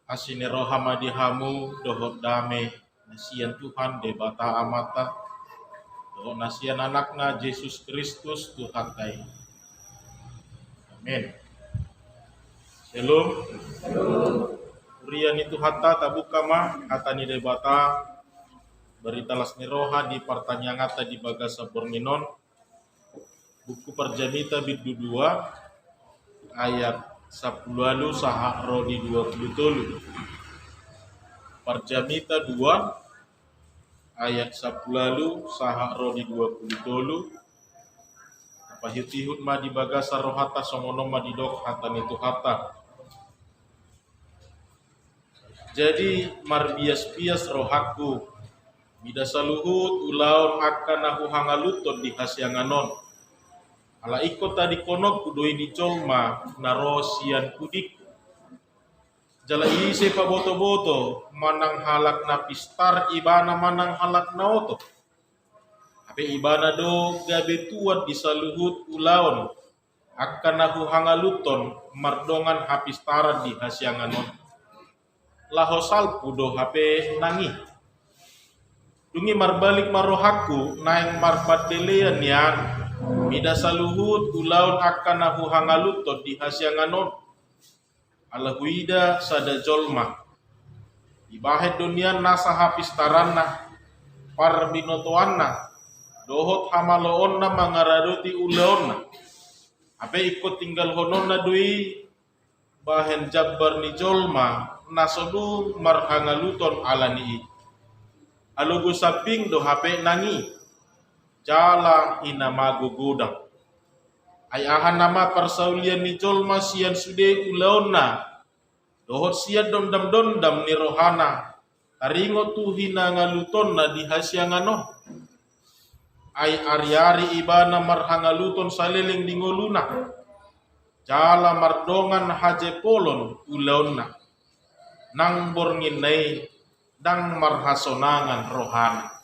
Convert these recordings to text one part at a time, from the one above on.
Asine rohama dihamu dohot dame nasian Tuhan debata amata dohot nasian anakna Yesus Kristus Tuhan tai. Amin. Shalom. Urian itu hatta tabukama hatani debata beritalas ni roha di pertanyaan di bagasa borninon buku perjamita bidu 2 ayat 10 lalu sahak rodi 27. Perjamita 2 ayat 10 lalu sahak rodi 27. Pahitihut ma di bagasa rohata songono ma di dok hatan itu hata. Jadi marbias-bias rohaku bidasaluhut ulaon akan aku hangaluton di hasyanganon. Ala ikut tadi konok kudoi di colma narosian kudik. Jala ise pa boto-boto manang halak na pistar ibana manang halak na oto. Ape ibana do gabe tuat di saluhut ulaon akan aku hangaluton mardongan hapistaran di hasyanganon. Lahosal pudo hape nangi. Dungi marbalik marohaku naeng marbadelean yan. Mida saluhut ulaun akan aku hangalutot di hasyanganon. Alahuida sada jolma. Ibahet dunian nasa hapistaranna. Parbinotoanna. Dohot hamaloonna mangararuti ulaonna. Ape ikut tinggal hononna dui. Bahen jabbar ni jolma. Nasodu marhangaluton alani. Alugu saping do hape nangi. Jala ina magugudang. Ayahan nama persaulian ni jolma sian sude ulauna. Dohot sian dondam-dondam ni rohana. Taringo tu hina ngaluton na di hasyangano. Ay ari-ari ibana marhangaluton saliling di ngoluna. Jala mardongan haje polon ulauna. Nang bornginay dang marhasonangan rohana.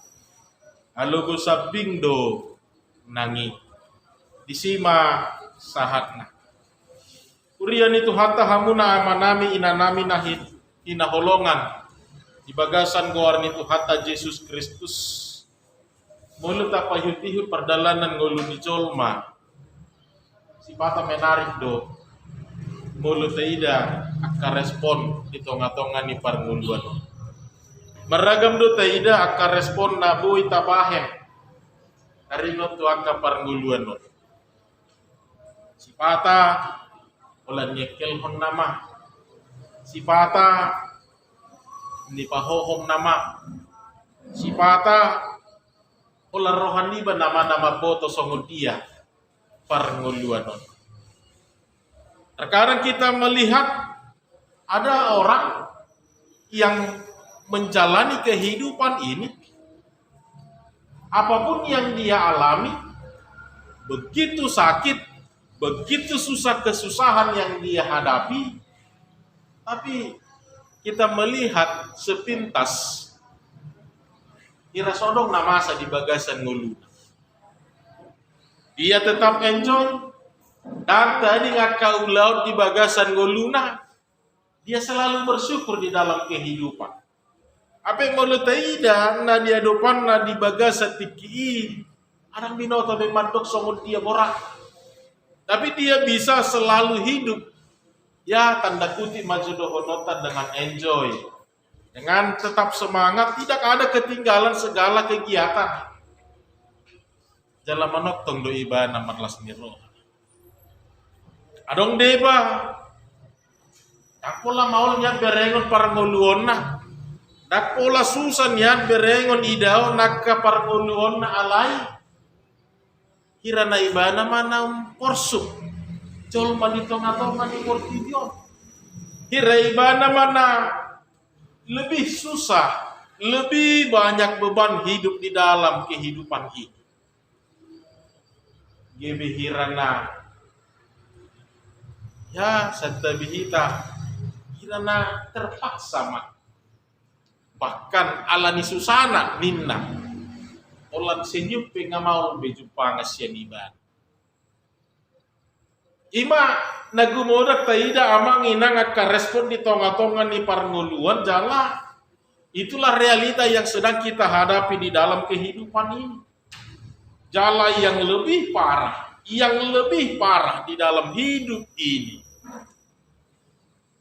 Alugo sabing do nangi disima sahatna. Urian itu hatta hamuna amanami inanami nahid inaholongan di bagasan goar itu hatta Yesus Kristus. Mulut apa yutihut perdalanan ngolu di jolma. Sipata menarik do. Mulut ida akar respon di tonga-tonga ni parnguluan. Meragam do taida akan respon nabui tabahem. Karinot tu akan parnguluan no. Sipata ola nyekel hon nama. Sipata ni pahohom nama. Sipata ola rohani ba nama-nama boto songudia parnguluan no. Terkadang kita melihat ada orang yang menjalani kehidupan ini, apapun yang dia alami, begitu sakit, begitu susah kesusahan yang dia hadapi, tapi kita melihat sepintas, irasodong namasa di bagasan ngulu. Dia tetap enjoy, dan tadi ngakau laut di bagasan nguluna, dia selalu bersyukur di dalam kehidupan. Apa yang mau taida na dia depan na di bagasa tiki orang binoto memandok somut dia borak. Tapi dia bisa selalu hidup. Ya tanda kutip maju dohonota dengan enjoy. Dengan tetap semangat, tidak ada ketinggalan segala kegiatan. Jalan manoktong do iba na marlas niro. Adong deba. Apola maulnya berengon parangoluon na. Dak pola susan yan berengon idao nakka parnguluon na alay. Kira na iba naman ang porsuk. Jol manitong atau maniportidyon. Kira iba naman na lebih susah, lebih banyak beban hidup di dalam kehidupan ini. Gebihira na ya satabihita kira na terpaksa mak. Bahkan alani susana minna olan senyum pengamau bejupanga sianiban. Ima nagumodak taida amang inang akan respon di tonga-tonga ni parnguluan jala. Itulah realita yang sedang kita hadapi di dalam kehidupan ini. Jala yang lebih parah di dalam hidup ini.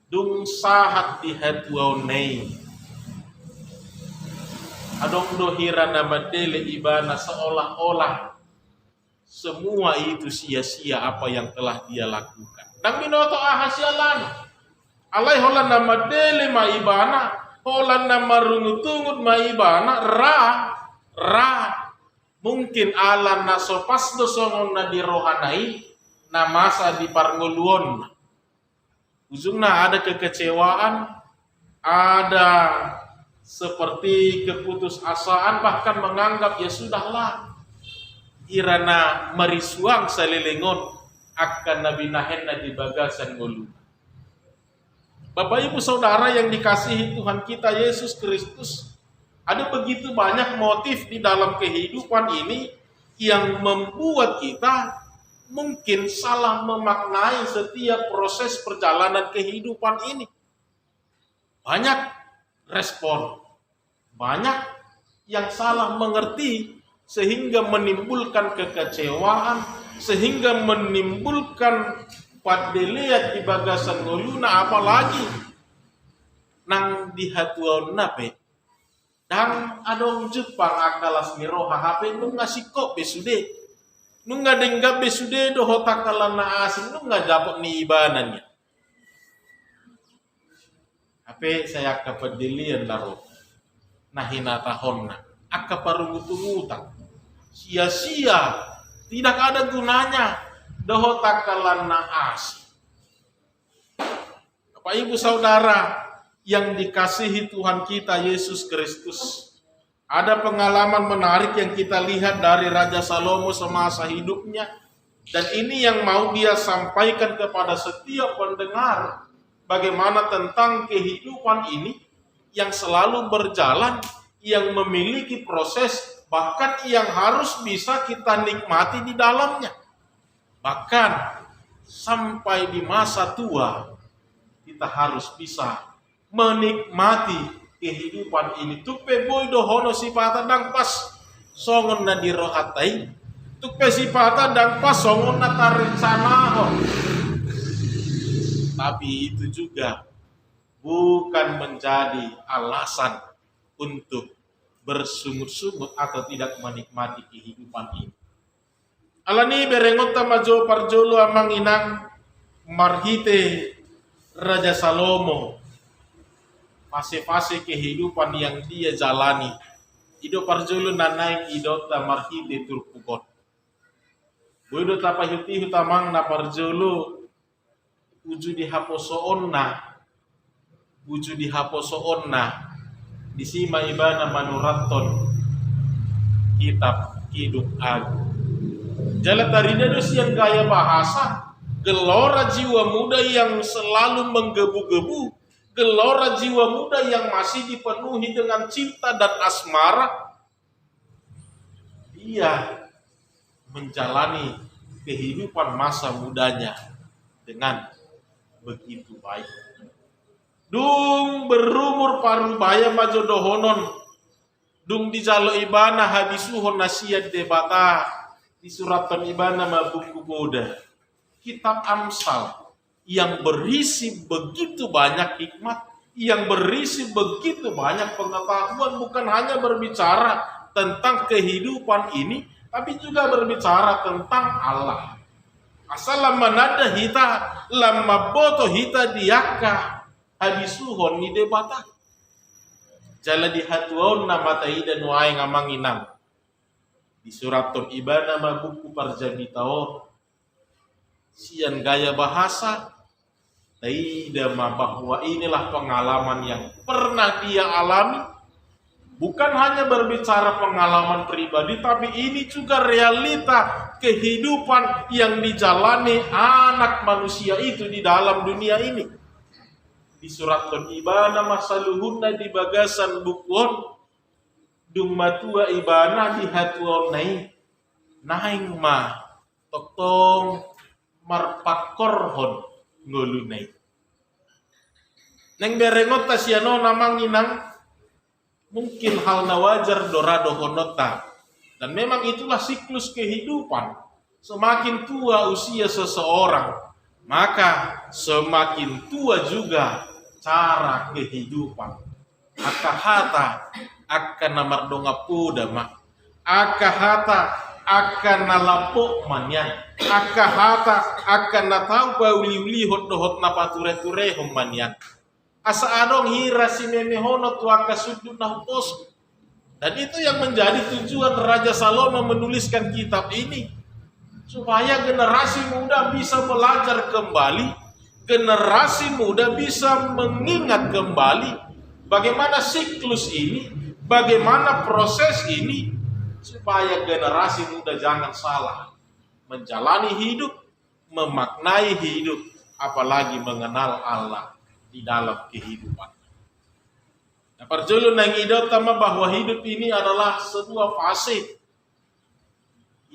Dung sahat di hatuaunei. Adong dohira nama dele ibana seolah-olah semua itu sia-sia apa yang telah dia lakukan. Dan binoto ahasyalan. Alai holan nama dele ma ibana, holan nama rungutungut ma ibana, ra mungkin ala nasopas dosongon na dirohanai na masa di parnguluon. Ujungnya ada kekecewaan, ada seperti keputusasaan, bahkan menganggap ya sudahlah irana marisuang salilingon akan nabi nahenna di bagasan ngulu. Bapak Ibu Saudara yang dikasihi Tuhan kita Yesus Kristus, ada begitu banyak motif di dalam kehidupan ini yang membuat kita mungkin salah memaknai setiap proses perjalanan kehidupan ini. Banyak respon, banyak yang salah mengerti sehingga menimbulkan kekecewaan, sehingga menimbulkan padeliat di bagasan nguluna, apalagi nang dihatuan nape dan adong Jepang akalas miroha HP nung ngasih kok besude nung ngadengga besude do hotakalana asing nung dapat ni ibanannya HP saya kapedelian laro nahina tahonna akka parungutungutang sia-sia tidak ada gunanya do hotakalana asing. Bapak Ibu Saudara yang dikasihi Tuhan kita Yesus Kristus, ada pengalaman menarik yang kita lihat dari Raja Salomo semasa hidupnya, dan ini yang mau dia sampaikan kepada setiap pendengar, bagaimana tentang kehidupan ini yang selalu berjalan, yang memiliki proses, bahkan yang harus bisa kita nikmati di dalamnya. Bahkan sampai di masa tua kita harus bisa menikmati kehidupan ini. Tupe boy dohono sipata dang pas songon na dirohatai. Tupe sipata dang pas songon na tarencana. Tapi itu juga bukan menjadi alasan untuk bersungut-sungut atau tidak menikmati kehidupan ini. Alani berengot tamajo parjolo amang inang marhite Raja Salomo. Fase-fase kehidupan yang dia jalani. Ido parjolo nanaing ido tamarhite turpugot. Boido tapahuti hutamang na parjolo uju dihaposoonna disima ibana manuraton kitab hidup agung. Jala tarida dos yang gaya bahasa, gelora jiwa muda yang selalu menggebu-gebu, gelora jiwa muda yang masih dipenuhi dengan cinta dan asmara. Dia menjalani kehidupan masa mudanya dengan begitu baik. Dung berumur parubaya majo dohonon, dung dijalo ibana hadisuhon nasihat debata di suratan ibana mabuku boda. Kitab Amsal yang berisi begitu banyak hikmat, yang berisi begitu banyak pengetahuan, bukan hanya berbicara tentang kehidupan ini, tapi juga berbicara tentang Allah. Asal lama nada hita, lama boto hita diaka, hadisuhon ni debata. Jala dihatuon na matai dan wae ngamang inang. Di suraton ibana mabuku parjabitaon. Sian gaya bahasa, tidak bahwa inilah pengalaman yang pernah dia alami. Bukan hanya berbicara pengalaman pribadi, tapi ini juga realita kehidupan yang dijalani anak manusia itu di dalam dunia ini. Di surat ibana masaluhunna di bagasan bukuon, dung matua ibana di hatuon naing ma toktong marpakorhon ngolunai. Neng berengot tasiano namang inang mungkin hal nawajar dorado honota. Dan memang itulah siklus kehidupan. Semakin tua usia seseorang, maka semakin tua juga cara kehidupan. Akahata akan namardonga pudama. Akahata akan nalapok manyan. Akahata akan natau pauli-uli hot-hot napature-ture manyan. Asa adong hira si memehono tuaka sudut nahupos. Dan itu yang menjadi tujuan Raja Salomo menuliskan kitab ini. Supaya generasi muda bisa belajar kembali. Generasi muda bisa mengingat kembali bagaimana siklus ini, bagaimana proses ini. Supaya generasi muda jangan salah menjalani hidup, memaknai hidup, apalagi mengenal Allah di dalam kehidupan. Nah, perjulu nang ida utama bahwa hidup ini adalah sebuah fase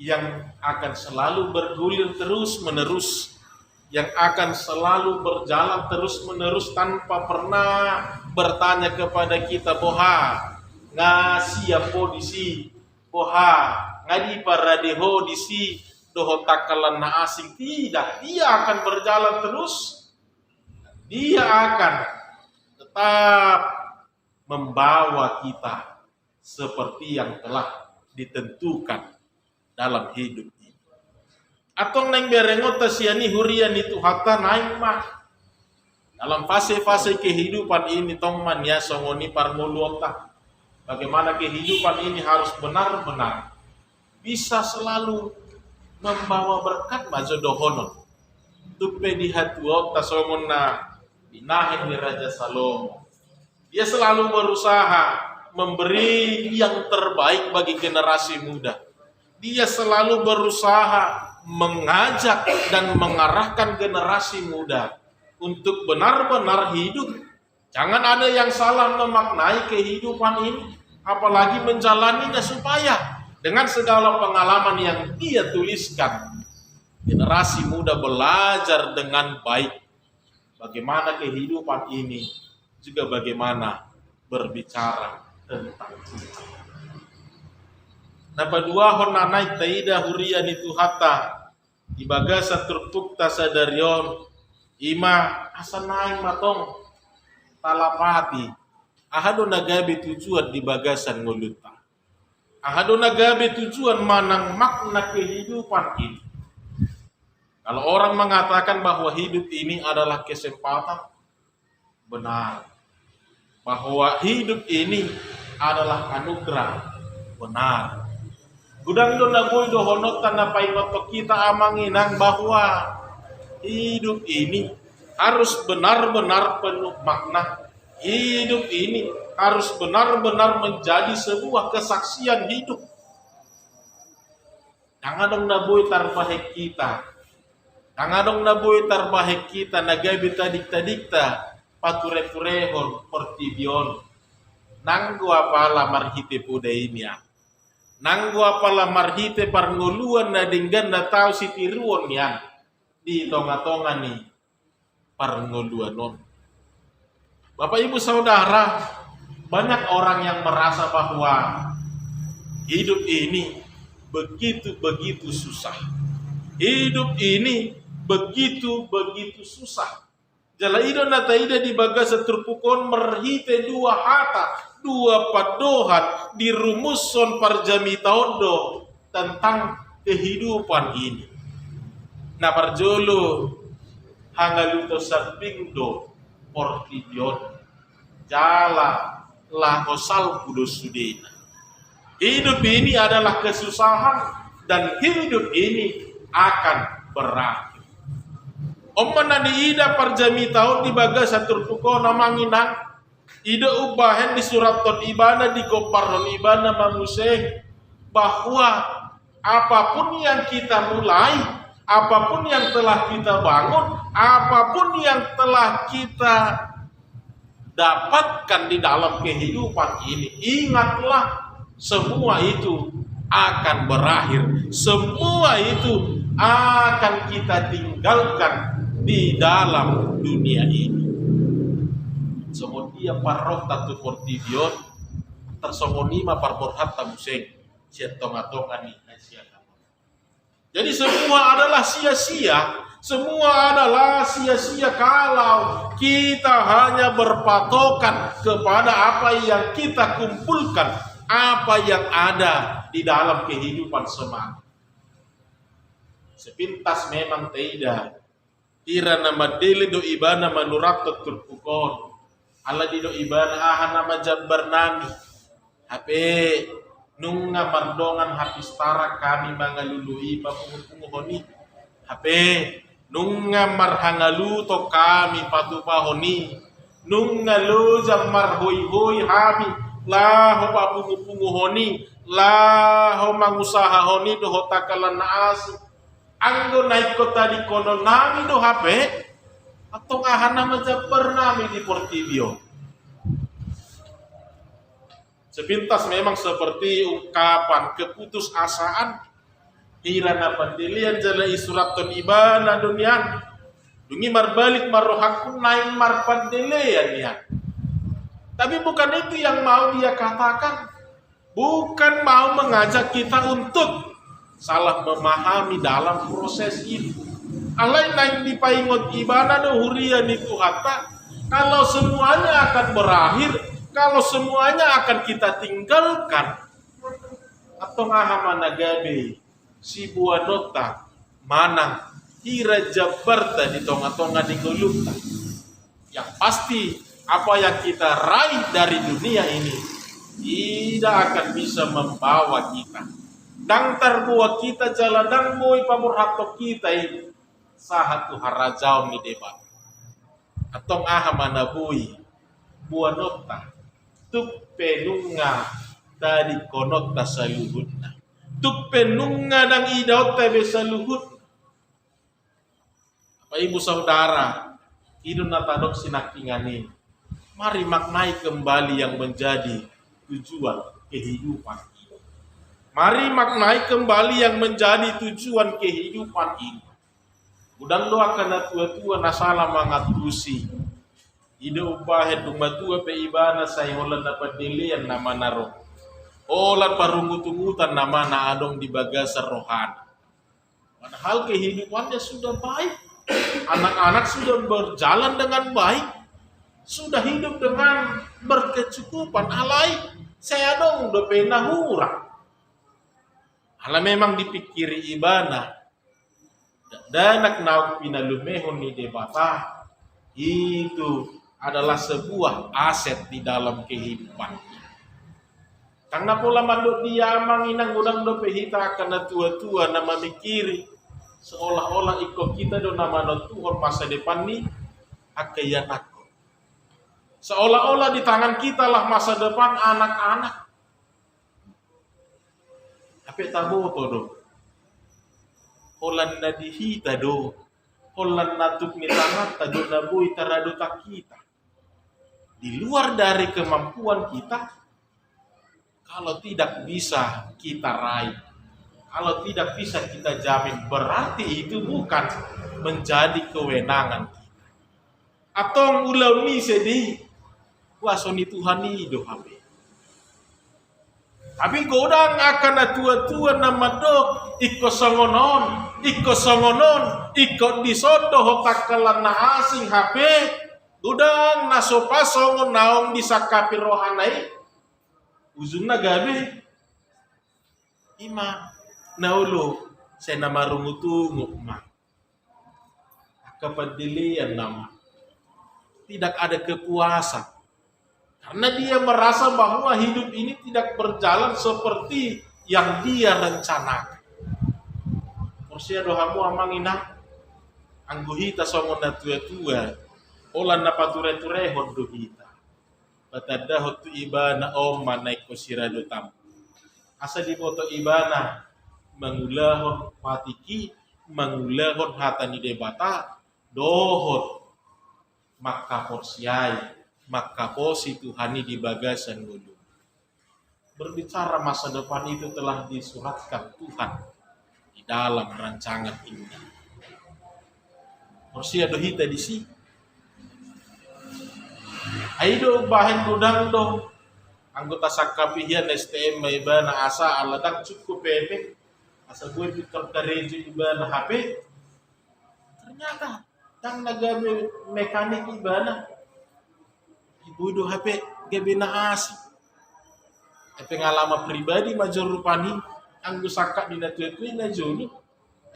yang akan selalu bergulir terus menerus, yang akan selalu berjalan terus menerus tanpa pernah bertanya kepada kita boha ngasih apa disi, boha ngadi paradeho disi, doho takalan na asing. Tidak, dia akan berjalan terus. Dia akan tetap membawa kita seperti yang telah ditentukan dalam hidup ini. Atong nang berengot siani hurian itu hatta naik mah. Dalam fase-fase kehidupan ini tong man ya songoni parmoluota. Bagaimana kehidupan ini harus benar-benar bisa selalu membawa berkat majodohonon. Tupe di hatuok tasongona dinahin di Raja Salomo. Dia selalu berusaha memberi yang terbaik bagi generasi muda. Dia selalu berusaha mengajak dan mengarahkan generasi muda untuk benar-benar hidup. Jangan ada yang salah memaknai kehidupan ini, apalagi menjalaninya, supaya dengan segala pengalaman yang dia tuliskan, generasi muda belajar dengan baik bagaimana kehidupan ini, juga bagaimana berbicara tentang cinta. Napa dua honanai taida hurian itu hatta ibaga saturpuk tasadarion ima asanai matong talapati ahado nagabe tujuan di bagasan nguluta. Ahado nagabe tujuan manang makna kehidupan ini. Kalau orang mengatakan bahwa hidup ini adalah kesempatan, benar. Bahwa hidup ini adalah anugerah, benar. Gudang do nagoy do honot tanda painoto kita amanginang bahwa hidup ini harus benar-benar penuh makna. Hidup ini harus benar-benar menjadi sebuah kesaksian hidup. Jangan dong naboy tarbahek kita. Jangan dong naboy tarbahek kita nagabi tadik-tadikta pature-turehon portibion. Nanggo apala marhite pudainya. Nanggo apala marhite parnguluan na dinggan na tao si tiruon yan. Di tonga-tonga ni parnguluan non. Bapak Ibu Saudara, banyak orang yang merasa bahwa hidup ini begitu susah. Hidup ini begitu susah. Jala ido na taida di bagasa terpukon merhite dua hata, dua padohan dirumuson parjami taondo tentang kehidupan ini. Na parjolo hangaluto sabindo portidion jala lahosal kudos sudena. Hidup ini adalah kesusahan dan hidup ini akan berakhir. Omana di ida parjami tahun di bagasa turpuko namanginang ida ubahen di surat ton ibana di komparon ibana mamuseh bahwa apapun yang kita mulai, apapun yang telah kita bangun, apapun yang telah kita dapatkan di dalam kehidupan ini, ingatlah semua itu akan berakhir. Semua itu akan kita tinggalkan di dalam dunia ini. Semodia parok tatu portivion tersomonima parborhat tabuseng siatonga-tonga ni siapa. Jadi semua adalah sia-sia. Semua adalah sia-sia kalau kita hanya berpatokan kepada apa yang kita kumpulkan, apa yang ada di dalam kehidupan semata. Sepintas memang tidak. Ira nama dele do ibana manuratot turpukon. Ala di do ibana aha nama jabbar nami. Hape nunga mardongan hapistara kami mangalului papunguhoni. Hape nunga marhangalu to kami patupahoni. Nunga loja marhoi-hoi hami laho papunguhoni. Laho mangusahahoni do hotakalan naasi. Anggo naik kota di kono nami do hape atau ahana majapar nami di Portivio. Sepintas memang seperti ungkapan keputusasaan hirana pandilian jala isuraton ibana dunian dungi marbalik marohakun naik marpandilian ya. Tapi bukan itu yang mau dia katakan. Bukan mau mengajak kita untuk salah memahami dalam proses itu. Alai naik dipaingot ibana do hurian itu hatta kalau semuanya akan berakhir, kalau semuanya akan kita tinggalkan atau ngahamana gabe si buah nota manang hira jabarta di tonga-tonga di golukta. Yang pasti apa yang kita raih dari dunia ini tidak akan bisa membawa kita dang terbuat kita jalan dang boy pamurhato kita ini sahatu harajau ni debat atong aha manabui buah nota tuk penunga dari konota saluhutna tuk penunga dang idaut tebe saluhut. Apa ibu saudara idun natadok sinakingani mari maknai kembali yang menjadi tujuan kehidupan. Mari maknai kembali yang menjadi tujuan kehidupan ini. Udang doa kana tua-tua nasala mangatusi. Ide upahe dumatua pe ibana say holan dapat dilian nama naro. Olat parungut-ungutan nama na adong di bagasar rohani. Padahal kehidupannya sudah baik. Anak-anak sudah berjalan dengan baik. Sudah hidup dengan berkecukupan. Alai saya dong do penahura. Ala memang dipikiri ibana danak nauk pinalumehon ni debata itu adalah sebuah aset di dalam kehidupan. Karena pola mandok dia manginang udang do pehita karena tua-tua nama mikiri seolah-olah ikut kita do nama do Tuhan masa depan ni akayan aku. Seolah-olah di tangan kita lah masa depan anak-anak. Apa tahu do? Holan na dihita do. Holan natuk ni tangan tado nabui tarado tak kita. Di luar dari kemampuan kita, kalau tidak bisa kita raih, kalau tidak bisa kita jamin, berarti itu bukan menjadi kewenangan kita. Atau ulau ni sedih, wasoni Tuhan ni do habe. Tapi godang akan tua-tua nama dok iko songonon, iko disoto hotakalan na asing HP, godang nasopa songon naong disakapi rohanai, ujung gabe, ima naulo saya nama rungutungu ma, kepedulian nama, tidak ada kepuasan. Karena dia merasa bahwa hidup ini tidak berjalan seperti yang dia rencanakan. Porsia dohamu amangina angguhita songon na tua-tua olan na pature-turehon dohita. Batadahot tu ibana oma naik kosirado tam. Asa di foto ibana mangulahon patiki mangulahon hatani debata dohot maka porsiai maka posi Tuhani di bagasan gulu. Berbicara masa depan itu telah disuratkan Tuhan di dalam rancangan indah. Manusia dohita di sini. Aido bahan godang do anggota sakapihian STM ibana asa aladang cukup pepe asa gue pikir kareju ibana HP ternyata tang nagabe mekanik ibana ibu do HP gebena asi pengalaman pribadi major rupani anggo sakak dina tuetui na jolu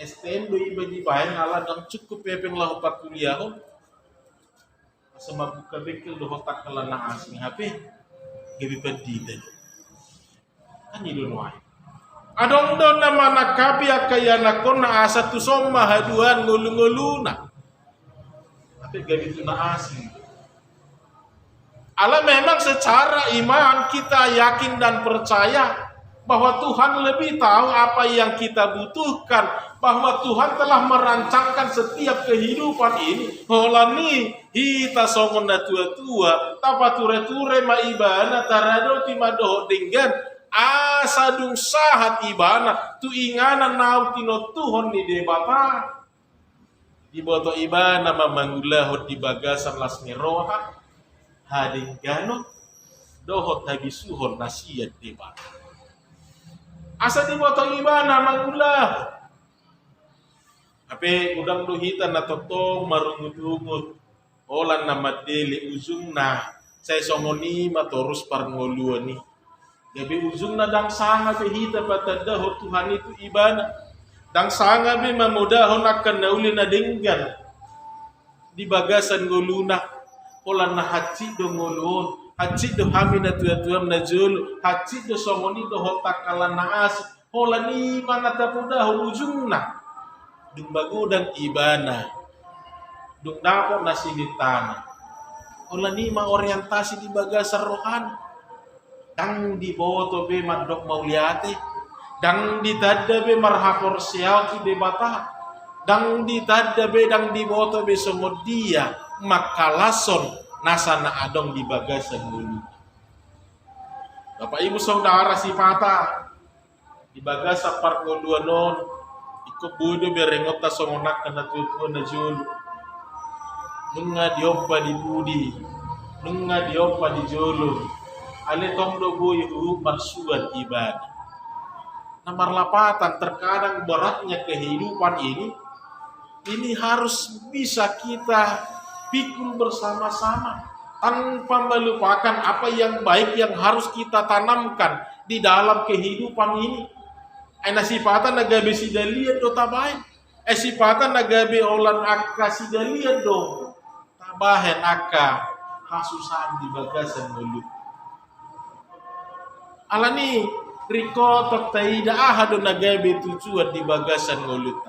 STM do ibadi bahan aladang cukup pepe nglahu pat kuliah sama buka bekil do hotak kelana asing HP gebi pedida kan itu nuai adong do nama nakapi akayana kona asa tu somma haduan ngulu-nguluna tapi gebi tu na asing ala memang secara iman kita yakin dan percaya bahwa Tuhan lebih tahu apa yang kita butuhkan, bahwa Tuhan telah merancangkan setiap kehidupan ini. Holani hita songon na tua-tua, tapature-ture maibana tarado timado dengan asadung sahat ibana tu inganan nau tino Tuhan ni debata. Di boto ibana mamangulahot di bagasan lasmi roha hading gano dohot habisuhon nasiat debata. Asa di boto ibana mangulah. Ape udang duhitan na totong marungut-ungut. Olan na madeli ujung na. Saya songoni matorus parngolua ni. Gabi ujung na dang sanga behita patadaho Tuhan itu ibana. Dang sanga be mamudahon akan nauli na denggan. Di bagasan ngoluna. Olan na haci do ngolun. Haci do hami na tuya-tuyam na julu. Haci do songoni do hotak kalan na as. Hola ni mana tapudah ujung na. Dung bagudang ibana. Dung dapat nasi di tanah. Hola ni ma orientasi di bagasan rohani. Dang di boto be mandok mauliate. Dang di tadda be marhapor siau ki debata. Dang di tadda be dang di boto be semodia makalason. Nasana adong di bagasan dulu. Bapak ibu saudara sifata di bagasa part ngolua non iko budo berengota songonak kana tutu na julu. Nunga dioppa di budi, nunga dioppa di julu. Ale tongdo boy marsuan ibadah. Nomor lapatan terkadang beratnya kehidupan ini harus bisa kita pikul bersama-sama tanpa melupakan apa yang baik yang harus kita tanamkan di dalam kehidupan ini. Sifatan nagabe sidalian do tabahin. Sifatan nagabe olan akka sidalian do tabahin akka hasusan di bagasan mulut. Alani rikotok taida ahado nagabe tujuan di bagasan mulut.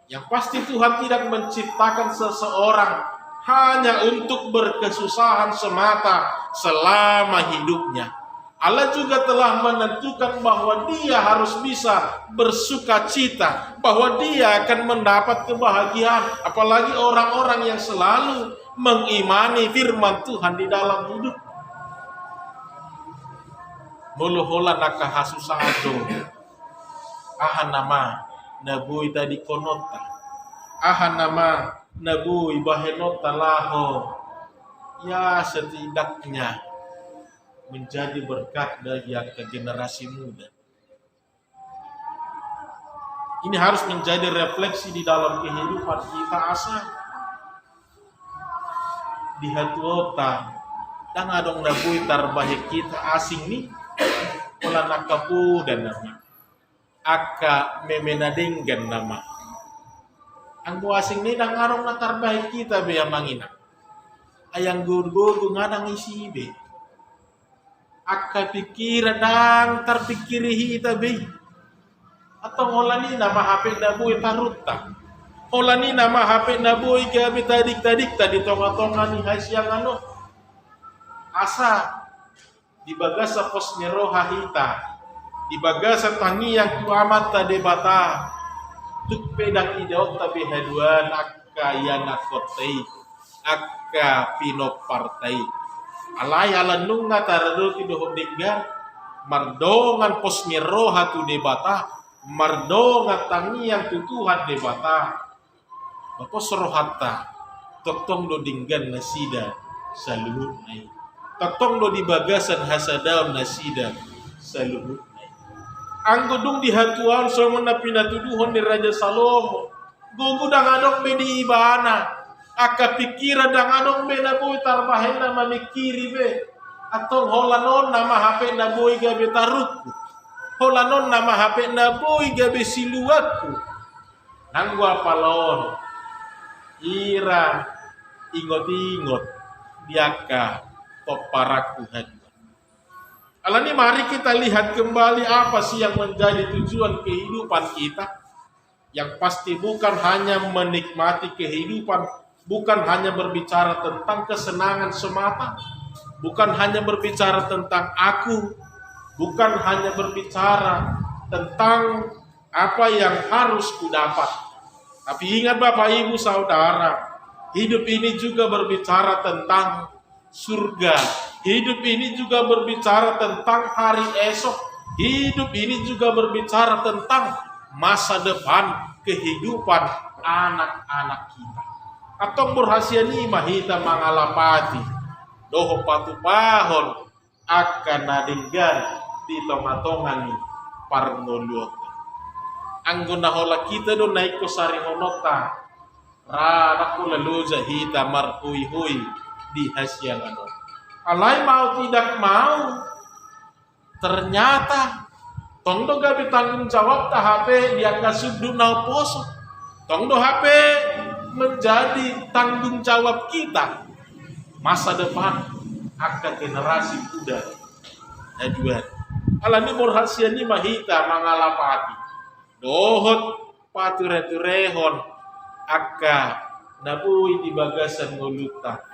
Yang pasti Tuhan tidak menciptakan seseorang hanya untuk berkesusahan semata selama hidupnya. Allah juga telah menentukan bahwa dia harus bisa bersuka cita, bahwa dia akan mendapat kebahagiaan, apalagi orang-orang yang selalu mengimani firman Tuhan di dalam hidup. Muluhola nakahasusado ahan nama nabui tadi konota ahan nama nabui bahenota laho ya setidaknya menjadi berkat bagi generasi muda. Ini harus menjadi refleksi di dalam kehidupan kita asa di hatuota dan adong nabui tarbahik kita asing nih pola nakapu dan nama aka memenadenggan nama anggo asing nih dang arong na tarbahik kita be mangina ayang gurgo ngadang isi be aka pikiran dang terpikiri hita be atau holani nama HP nabuy tarutta holani nama HP nabuy gabi tadik tadi tonga-tonga ni hasyang ano asa di bagasa posnero hahita di bagasa tangi yang kuamat tade bata tuk pedang ideot tabi haduan akka yana kotei akka pinopartai alay alanung nga tarado ti dohodingga mardongan posnero hatu debata mardo ngatangian tutuhan debata bapo sorohatta toktong do dinggan nasida saluhut nai toktong do di bagasan hasadam nasida saluhut nai anggodung di hatuan somona pinatuduhon di Raja Salomo gugu dangadong be di ibana aka pikira dangadong be na boy tarbahena mamikiri be atong holanon nama HP na boy gabe tarukku holanon nama HP na boy gabe siluaku nangwa palon ira ingot-ingot diaka poparaku haduan. Alani mari kita lihat kembali apa sih yang menjadi tujuan kehidupan kita. Yang pasti bukan hanya menikmati kehidupan, bukan hanya berbicara tentang kesenangan semata, bukan hanya berbicara tentang aku, bukan hanya berbicara tentang apa yang harus kudapat. Tapi ingat Bapak Ibu Saudara, hidup ini juga berbicara tentang surga. Hidup ini juga berbicara tentang hari esok. Hidup ini juga berbicara tentang masa depan kehidupan anak-anak kita. Atong berhasil ni mahita mangalapati. Doho patu pahon akan nadinggan di tonga-tonga ni parngoluot. Anggona hola kita do naik ko sari honota rara ko laluza hita marhui-hui di hasian ano. Alai mau tidak mau ternyata tongdo gabi tanggung jawab ta HP dia kasubdu na poso. Tongdo HP menjadi tanggung jawab kita masa depan akan generasi muda. Aduan. Alani borhasia ni mahita mangalapati. Dohot pature-turehon akka nabui di bagasan ngoluta.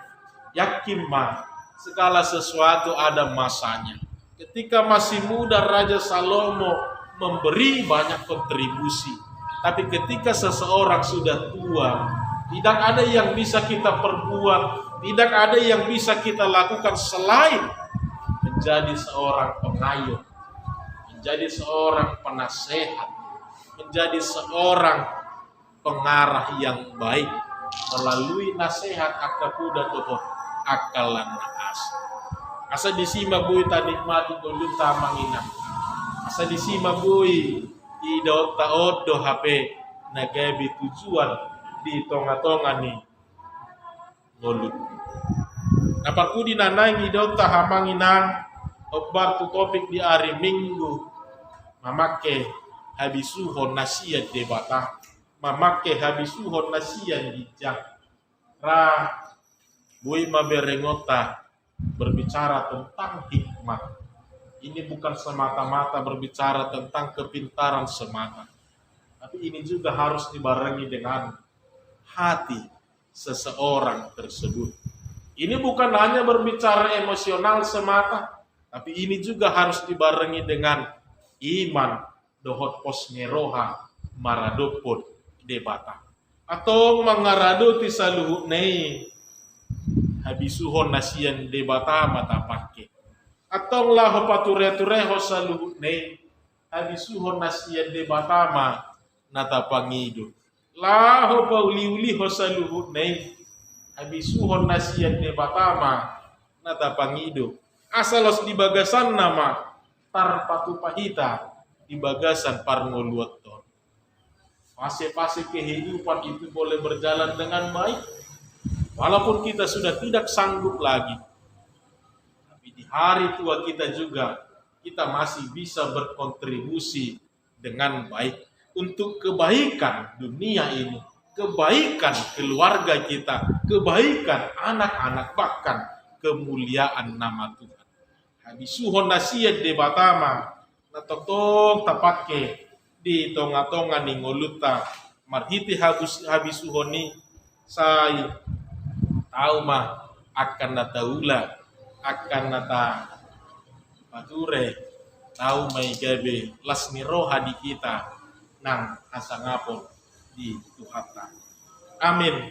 Yakin mah segala sesuatu ada masanya. Ketika masih muda Raja Salomo memberi banyak kontribusi. Tapi ketika seseorang sudah tua, tidak ada yang bisa kita perbuat, tidak ada yang bisa kita lakukan selain menjadi seorang pengayom, menjadi seorang penasehat, menjadi seorang pengarah yang baik melalui nasihat akapuda toho akalan naas. Asa disima bui tanikmati dulu tamanginam. Asa disima bui idot taot do HP nagabi tujuan di tonga-tonga ni ngolut. Napaku di nanay idot tahamanginam obar tu topik di hari Minggu mamake habisuhon nasian debata mamake habisuhon nasian dijak ra bui maberengota berbicara tentang hikmah. Ini bukan semata-mata berbicara tentang kepintaran semata, tapi ini juga harus dibarengi dengan hati seseorang tersebut. Ini bukan hanya berbicara emosional semata, tapi ini juga harus dibarengi dengan iman dohot posngeroha maradopod debata atau mangarado tisaluhu nei habisuhon nasian debata mata pake atau laho pature-tureho saluhu nei habisuhon nasian debata ma nata pangido laho pauli-uli ho saluhu nei habisuhon nasian debata ma nata pangido asalos di bagasan nama tarpatu pahita di bagasan parngoluaton. Fase-fase kehidupan itu boleh berjalan dengan baik, walaupun kita sudah tidak sanggup lagi. Tapi di hari tua kita juga, kita masih bisa berkontribusi dengan baik untuk kebaikan dunia ini, kebaikan keluarga kita, kebaikan anak-anak, bahkan kemuliaan nama Tuhan. Habisuhon nasiat debatama natotong tapake di tonga-tonga ni ngoluta marhiti habisuhoni sai tau mah akan nataula akan nata pature tau mai gabe lasni roha di kita nang asangapon di Tuhata. Amin.